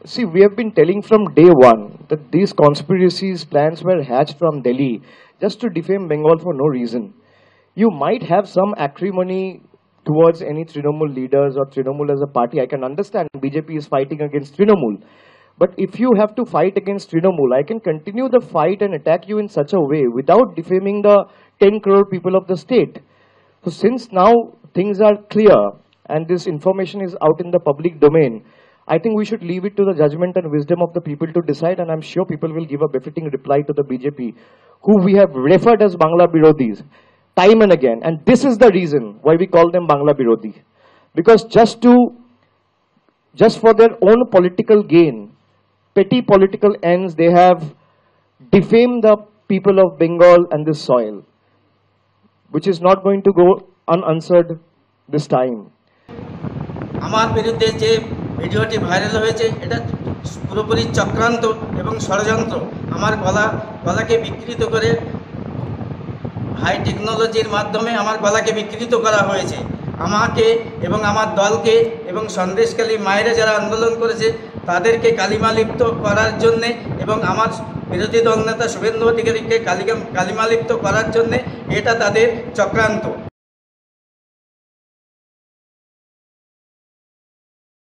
See, we have been telling from day one that these conspiracies plans were hatched from Delhi just to defame Bengal for no reason. You might have some acrimony towards any Trinamool leaders or Trinamool as a party. I can understand BJP is fighting against Trinamool. But if you have to fight against Trinamool, I can continue the fight and attack you in such a way without defaming the 10 crore people of the state. So since now things are clear and this information is out in the public domain, I think we should leave it to the judgment and wisdom of the people to decide, and I'm sure people will give a befitting reply to the BJP, who we have referred as Bangla Birodhis time and again. And this is the reason why we call them Bangla Birodhi. Because just for their own political gain, petty political ends, they have defamed the people of Bengal and this soil, which is not going to go unanswered this time. আমার বিরুদ্ধে যে ভিডিওটি viral হয়েছে এটা পুরোপুরি চক্রান্ত এবং ষড়যন্ত্র। আমার গলাকে বিকৃত করে হাই টেকনোলজির মাধ্যমে আমার গলাকে বিকৃত করা হয়েছে। আমাকে এবং আমার দলকে এবং সন্দেশখালী মায়েরা যারা আন্দোলন করেছে তাদেরকে কালিমালিপ্ত করার জন্যে এবং আমার বিরোধী দল নেতা শুভেন্দু অধিকারীকে কালিমালিপ্ত করার জন্যে এটা তাদের চক্রান্ত।